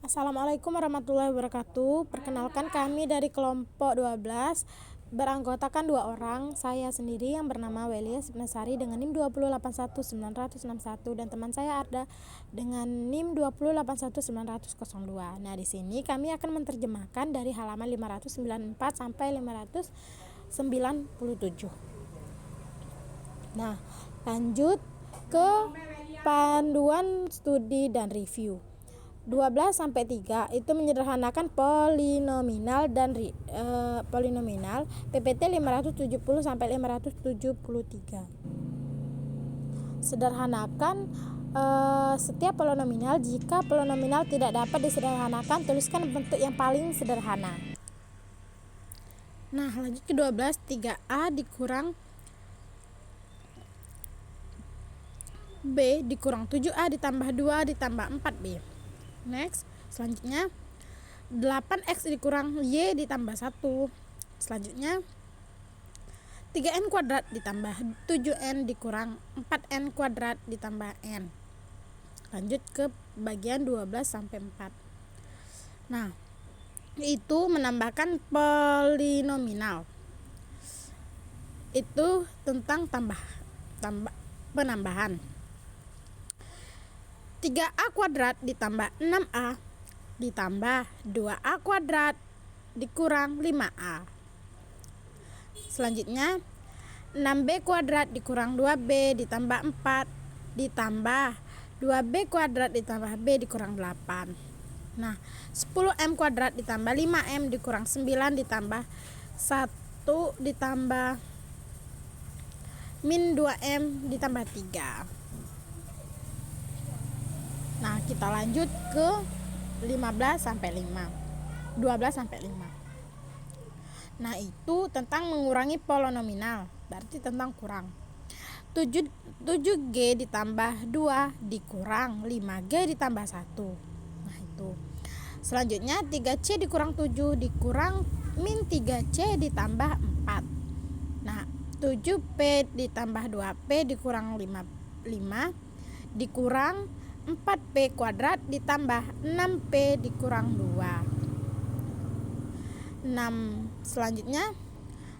Assalamualaikum warahmatullahi wabarakatuh. Perkenalkan, kami dari kelompok 12 beranggotakan 2 orang. Saya sendiri yang bernama Welia Sipnasari dengan NIM 2081961 dan teman saya Arda dengan NIM 2081902. Nah, di sini kami akan menerjemahkan dari halaman 594 sampai 597. Nah, lanjut ke panduan studi dan review. 12 sampai 3 itu menyederhanakan polinominal dan polinominal PPT 570 sampai 573. Sederhanakan setiap polinominal. Jika polinominal tidak dapat disederhanakan, tuliskan bentuk yang paling sederhana. Nah, lanjut ke 12, 3A dikurang B dikurang 7A ditambah 2 ditambah 4B. Next, selanjutnya 8x dikurang y ditambah 1. Selanjutnya 3n kuadrat ditambah 7n dikurang 4n kuadrat ditambah n. Lanjut ke bagian 12 sampai 4. Nah, itu menambahkan polinominal. Itu tentang penambahan. 3a kuadrat ditambah 6a ditambah 2a kuadrat dikurang 5a. Selanjutnya 6b kuadrat dikurang 2b ditambah 4 ditambah 2b kuadrat ditambah b dikurang 8. Nah, 10m kuadrat ditambah 5m dikurang 9 ditambah 1 ditambah min 2m ditambah 3. Nah, kita lanjut ke 15 sampai 5. 12 sampai 5. Nah, itu tentang mengurangi polinominal, berarti tentang kurang. 7G ditambah 2 dikurang 5G ditambah 1. Nah, itu. Selanjutnya 3C dikurang 7 dikurang min 3C ditambah 4. Nah, 7P ditambah 2P dikurang 5 dikurang 4P kuadrat ditambah 6P dikurang 2. 6. Selanjutnya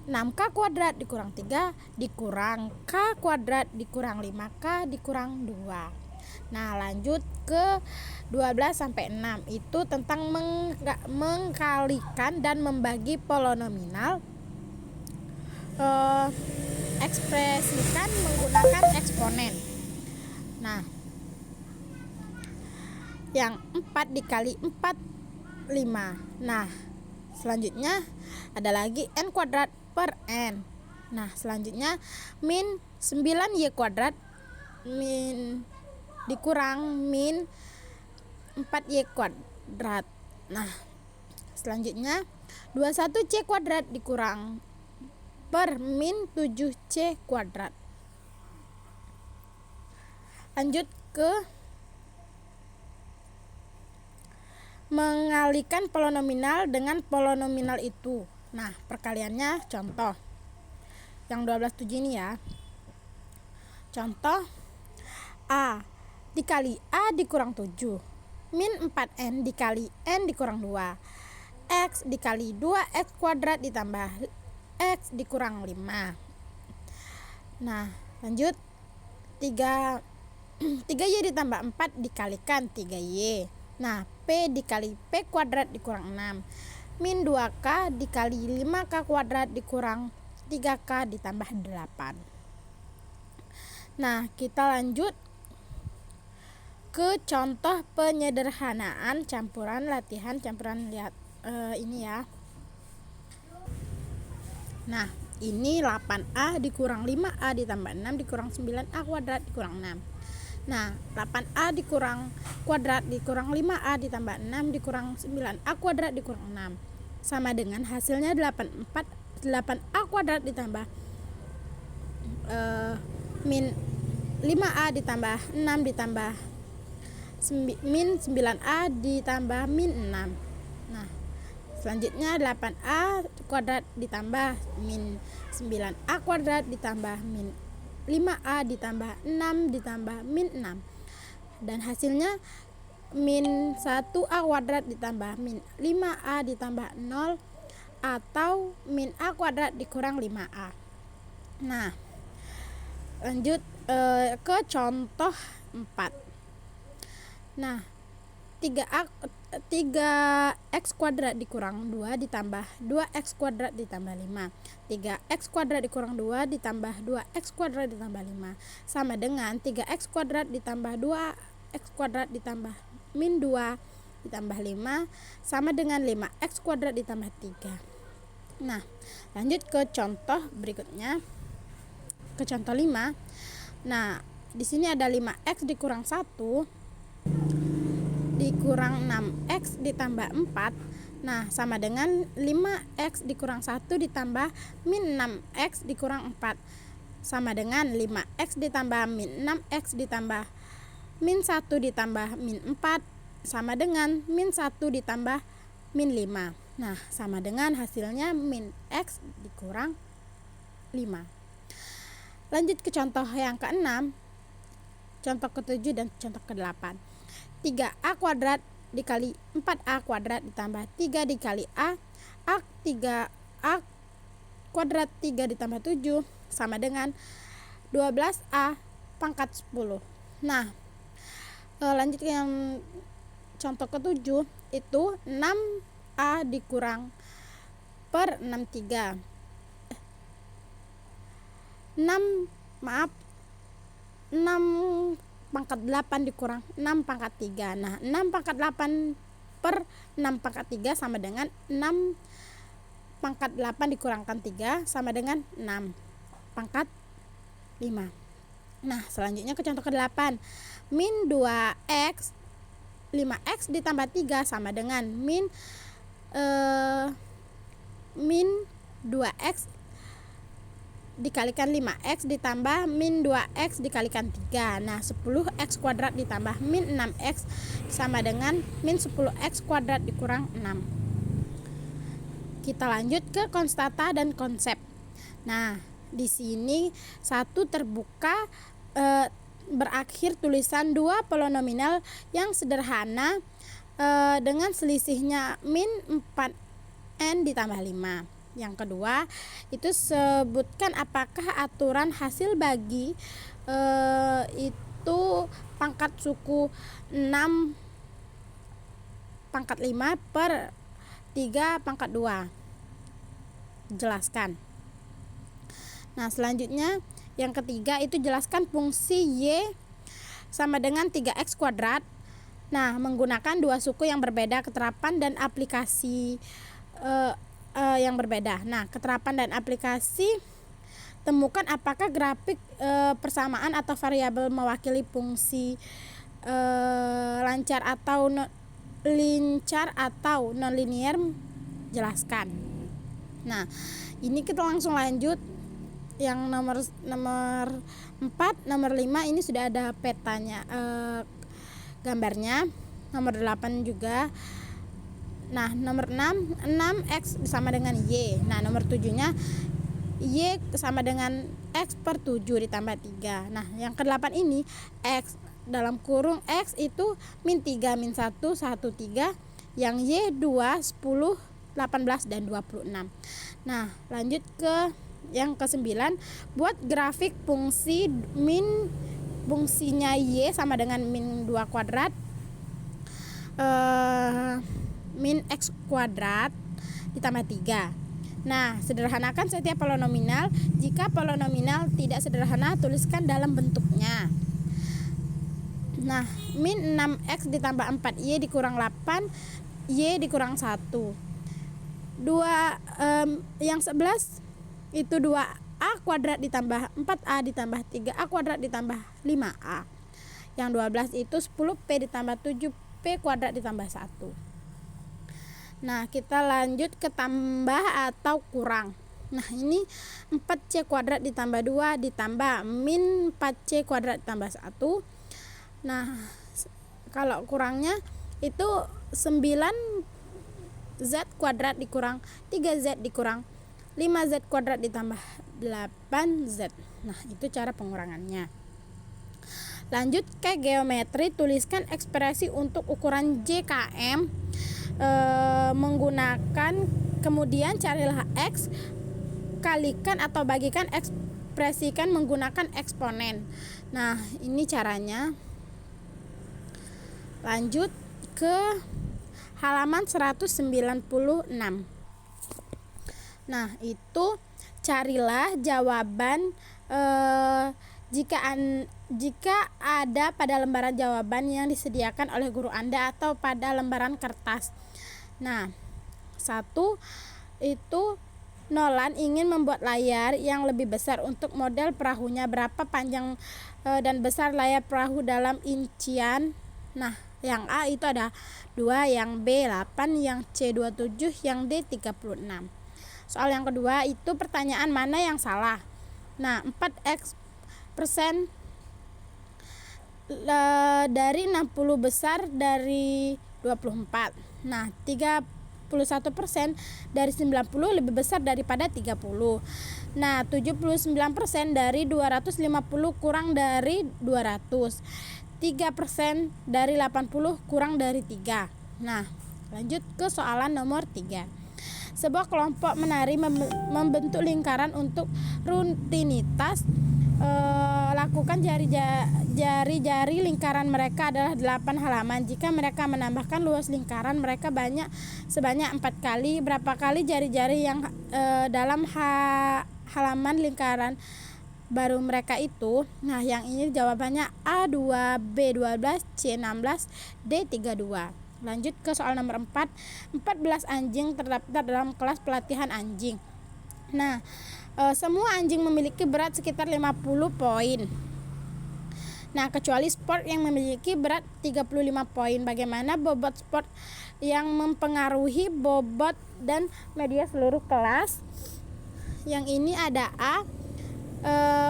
6K kuadrat dikurang 3 dikurang K kuadrat dikurang 5K dikurang 2. Nah, lanjut ke 12 sampai 6. Itu tentang mengkalikan dan membagi polinominal. Ekspresikan menggunakan eksponen. Nah, yang 4 dikali 4 5. Nah, selanjutnya ada lagi n kuadrat per n. Nah, selanjutnya min 9y kuadrat min dikurang min 4y kuadrat. Nah, selanjutnya 21c kuadrat dikurang per min 7c kuadrat. Lanjut ke mengalihkan polinominal dengan polinominal itu. Nah, perkaliannya contoh yang 12/7 ini ya. Contoh A dikali A dikurang 7 min 4n dikali n dikurang 2 x dikali 2x kuadrat ditambah x dikurang 5. Nah, lanjut 3y ditambah 4 dikalikan 3y. Nah, P dikali P kuadrat dikurang 6 min 2K dikali 5K kuadrat dikurang 3K ditambah 8. Nah, kita lanjut ke contoh penyederhanaan campuran ini ya. Nah, ini 8A dikurang 5A ditambah 6 dikurang 9A kuadrat dikurang 6. Nah, 8A dikurang kuadrat dikurang 5A ditambah 6 dikurang 9A kuadrat dikurang 6. Sama dengan hasilnya 8A kuadrat ditambah min 5A ditambah 6 ditambah min 9A ditambah min 6. Nah, selanjutnya 8A kuadrat ditambah min 9A kuadrat ditambah min 5A ditambah 6 ditambah min 6. Dan hasilnya min 1a kuadrat ditambah min 5a ditambah 0 atau min a kuadrat dikurang 5a. Nah, lanjut ke contoh 4. Nah, 3x kuadrat dikurang 2 ditambah 2x kuadrat ditambah 5. 3x kuadrat dikurang 2 ditambah 2x kuadrat ditambah 5 sama dengan 3x kuadrat ditambah 2x kuadrat ditambah min 2 ditambah 5 sama dengan 5x kuadrat ditambah 3. Nah, lanjut ke contoh berikutnya, ke contoh 5. Nah, di sini ada 5x dikurang 1 dikurang 6x ditambah 4. Nah, sama dengan 5x dikurang 1 ditambah min 6x dikurang 4 sama dengan 5x ditambah min 6x ditambah min 1 ditambah min 4 sama dengan min 1 ditambah min 5. Nah, sama dengan hasilnya min x dikurang 5. Lanjut ke contoh yang ke-6, contoh ke-7 dan contoh ke-8. 3a kuadrat dikali 4a kuadrat ditambah 3 dikali a 3a kuadrat 3 ditambah 7 sama dengan 12a pangkat 10. Nah, lanjut ke yang contoh ke-7, itu 6a dikurang per 63. 6 pangkat 8 dikurang 6 pangkat 3. Nah, 6 pangkat 8 per 6 pangkat 3 sama dengan 6 pangkat 8 dikurangkan 3 sama dengan 6 pangkat 5. Nah, selanjutnya ke contoh ke-8. Min 2x 5x ditambah 3 sama dengan min 2x dikalikan 5x ditambah min 2x dikalikan 3. Nah, 10x kuadrat ditambah min 6x sama dengan min 10x kuadrat dikurang 6. Kita lanjut ke konstata dan konsep. Nah, di sini satu terbuka berakhir tulisan dua polinomial yang sederhana dengan selisihnya min 4n ditambah 5. Yang kedua, itu sebutkan apakah aturan hasil bagi itu pangkat suku 6 pangkat 5 per 3 pangkat 2. Jelaskan. Nah, selanjutnya yang ketiga itu jelaskan fungsi y sama dengan 3x kuadrat. Nah, menggunakan dua suku yang berbeda, keterapan dan aplikasi yang berbeda. Nah, keterapan dan aplikasi, temukan apakah grafik persamaan atau variabel mewakili fungsi lancar atau linear atau nonlinear, jelaskan. Nah, ini kita langsung lanjut yang nomor 4, nomor 5 ini sudah ada petanya, gambarnya. Nomor 8 juga. Nah, nomor 6, 6x sama dengan y. Nah, nomor 7-nya y sama dengan x per 7 ditambah 3. Nah, yang ke-8 ini x dalam kurung x itu min 3, min 1, 1, 3. Yang y 2, 10, 18, dan 26. Nah, lanjut ke yang ke-9. Buat grafik fungsi min, fungsinya y sama dengan min 2 kuadrat min x kuadrat ditambah 3. Nah, sederhanakan setiap polinomial. Jika polinomial tidak sederhana, tuliskan dalam bentuknya. Nah, min 6x ditambah 4y dikurang 8y dikurang 1. Yang 11 itu 2a kuadrat ditambah 4a ditambah 3a kuadrat ditambah 5a. Yang 12 itu 10p ditambah 7p kuadrat ditambah 1. Nah, kita lanjut ke tambah atau kurang. Nah, ini 4c kuadrat ditambah 2 ditambah min 4c kuadrat ditambah 1. Nah, kalau kurangnya itu 9z kuadrat dikurang 3z dikurang 5z kuadrat ditambah 8z. Nah, itu cara pengurangannya. Lanjut ke geometri, tuliskan ekspresi untuk ukuran JKM menggunakan, kemudian carilah X, kalikan atau bagikan, ekspresikan menggunakan eksponen. Nah, ini caranya. Lanjut ke halaman 196. Nah, itu carilah jawaban jika ada pada lembaran jawaban yang disediakan oleh guru Anda atau pada lembaran kertas. Nah, satu itu Nolan ingin membuat layar yang lebih besar untuk model perahunya. Berapa panjang dan besar layar perahu dalam incian? Nah, yang A itu ada 2, yang B 8, yang C 27, yang D 36. Soal yang kedua itu pertanyaan mana yang salah. Nah, 4x% dari 60 besar dari 24. Nah, 31% dari 90 lebih besar daripada 30. Nah, 79% dari 250 kurang dari 200. 3% dari 80 kurang dari 3. Nah, lanjut ke soalan nomor 3. Sebuah kelompok menari membentuk lingkaran untuk rutinitas. Lakukan jari-jari lingkaran mereka adalah 8 halaman. Jika mereka menambahkan luas lingkaran mereka sebanyak 4 kali. Berapa kali jari-jari yang dalam halaman lingkaran baru mereka itu? Nah, yang ini jawabannya A2, B12, C16, D32. Lanjut ke soal nomor 4. 14 anjing terdaftar dalam kelas pelatihan anjing. Nah, semua anjing memiliki berat sekitar 50 poin. Nah, kecuali sport yang memiliki berat 35 poin. Bagaimana bobot sport yang mempengaruhi bobot dan media seluruh kelas? Yang ini ada A,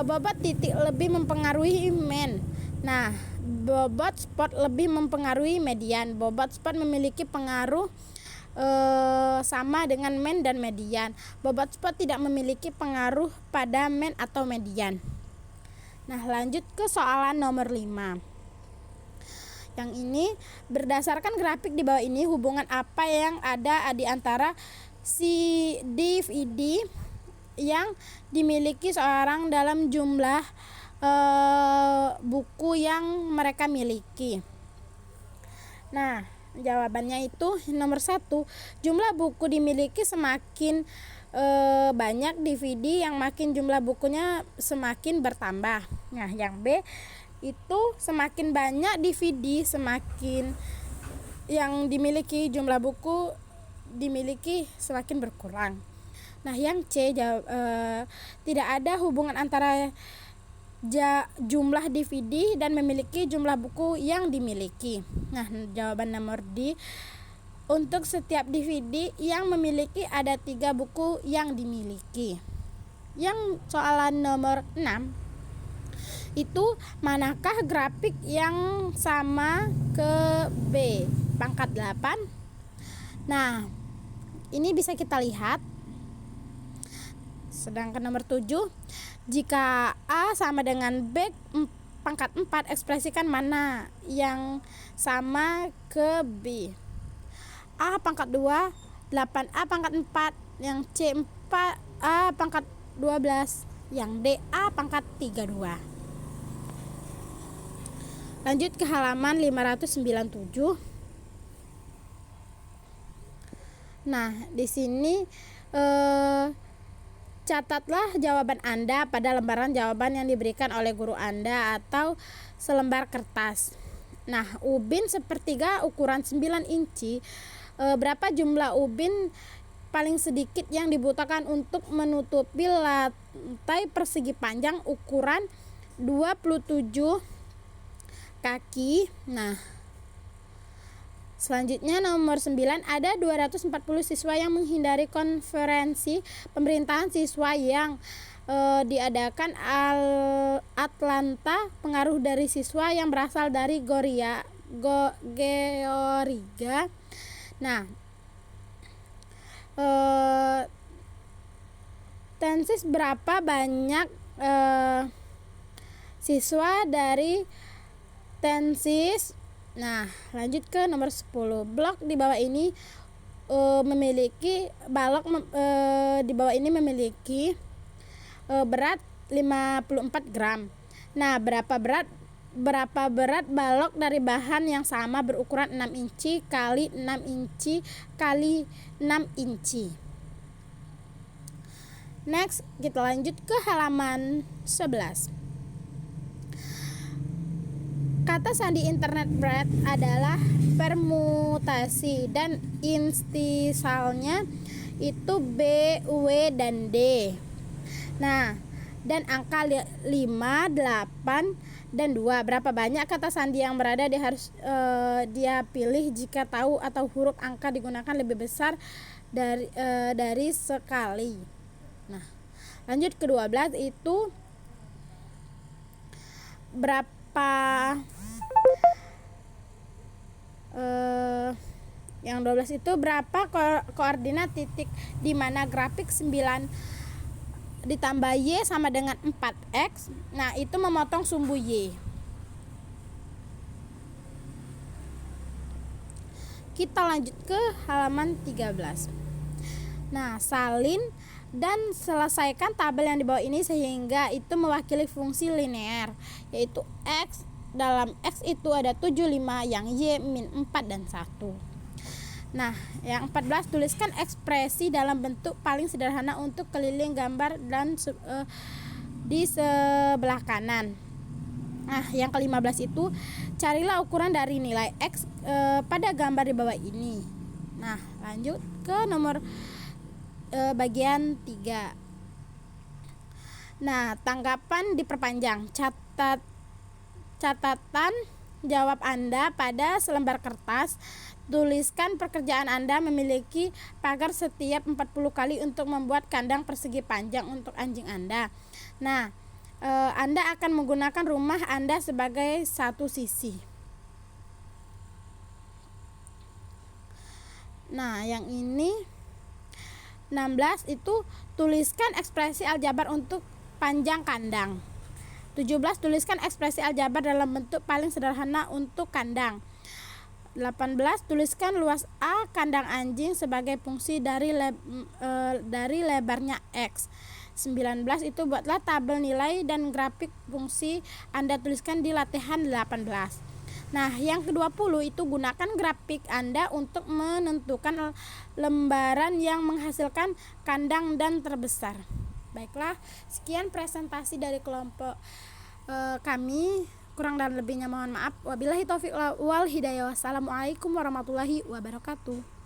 bobot titik lebih mempengaruhi men. Nah, bobot sport lebih mempengaruhi median. Bobot sport memiliki pengaruh sama dengan men dan median. Bobot spot tidak memiliki pengaruh pada men atau median. Nah, lanjut ke soalan nomor 5. Yang ini berdasarkan grafik di bawah ini, hubungan apa yang ada di antara si DVD yang dimiliki seorang dalam jumlah buku yang mereka miliki? Nah, jawabannya itu nomor 1, jumlah buku dimiliki semakin banyak DVD yang makin jumlah bukunya semakin bertambah. Nah, yang B itu semakin banyak DVD semakin yang dimiliki jumlah buku dimiliki semakin berkurang. Nah, yang C tidak ada hubungan antara jumlah DVD dan memiliki jumlah buku yang dimiliki. Nah, jawaban nomor D, untuk setiap DVD yang memiliki ada 3 buku yang dimiliki. Yang soalan nomor 6 itu manakah grafik yang sama ke B pangkat 8? Nah, ini bisa kita lihat. Sedangkan nomor 7, jika A sama dengan B pangkat 4, ekspresikan mana yang sama ke B. A pangkat 2, 8A pangkat 4, yang C 4A pangkat 12, yang D A pangkat 32. Lanjut ke halaman 597. Nah, di sini catatlah jawaban Anda pada lembaran jawaban yang diberikan oleh guru Anda atau selembar kertas. Nah, ubin sepertiga ukuran 9 inci. Berapa jumlah ubin paling sedikit yang dibutuhkan untuk menutupi lantai persegi panjang ukuran 27 kaki? Nah, selanjutnya nomor 9, ada 240 siswa yang menghindari konferensi pemerintahan siswa yang diadakan Atlanta. Pengaruh dari siswa yang berasal dari Georgia. Nah, tensis berapa banyak siswa dari tensis. Nah, lanjut ke nomor 10. Blok di bawah ini di bawah ini memiliki berat 54 gram. Nah, berapa berat balok dari bahan yang sama berukuran 6 inci kali 6 inci kali 6 inci. Next, kita lanjut ke halaman 11. Kata sandi internet bread adalah permutasi dan instisalnya itu B, W, dan D. Nah, dan angka 5, 8, dan 2. Berapa banyak kata sandi yang berada dia pilih jika tahu atau huruf angka digunakan lebih besar dari sekali. Nah, lanjut ke 12 itu berapa yang 12 itu berapa koordinat titik di mana grafik 9 ditambah Y sama dengan 4X. Nah, itu memotong sumbu Y. Kita lanjut ke halaman 13. Nah, salin dan selesaikan tabel yang di bawah ini sehingga itu mewakili fungsi linear, yaitu X. Dalam X itu ada 75, yang Y min 4 dan 1. Nah, yang 14, tuliskan ekspresi dalam bentuk paling sederhana untuk keliling gambar dan di sebelah kanan. Nah, yang ke-15 itu carilah ukuran dari nilai X pada gambar di bawah ini. Nah, lanjut ke nomor bagian 3. Nah, tanggapan diperpanjang. Catatan jawab Anda pada selembar kertas. Tuliskan pekerjaan Anda memiliki pagar setiap 40 kali untuk membuat kandang persegi panjang untuk anjing Anda. Nah, Anda akan menggunakan rumah Anda sebagai satu sisi. Nah, yang ini 16 itu tuliskan ekspresi aljabar untuk panjang kandang. 17, tuliskan ekspresi aljabar dalam bentuk paling sederhana untuk kandang. 18, tuliskan luas A kandang anjing sebagai fungsi dari lebarnya X. 19 itu buatlah tabel nilai dan grafik fungsi Anda tuliskan di latihan 18. Nah, yang ke-20 itu gunakan grafik Anda untuk menentukan lembaran yang menghasilkan kandang dan terbesar. Baiklah, sekian presentasi dari kelompok kami. Kurang dan lebihnya mohon maaf. Wabillahi taufiq wal hidayah. Wassalamualaikum warahmatullahi wabarakatuh.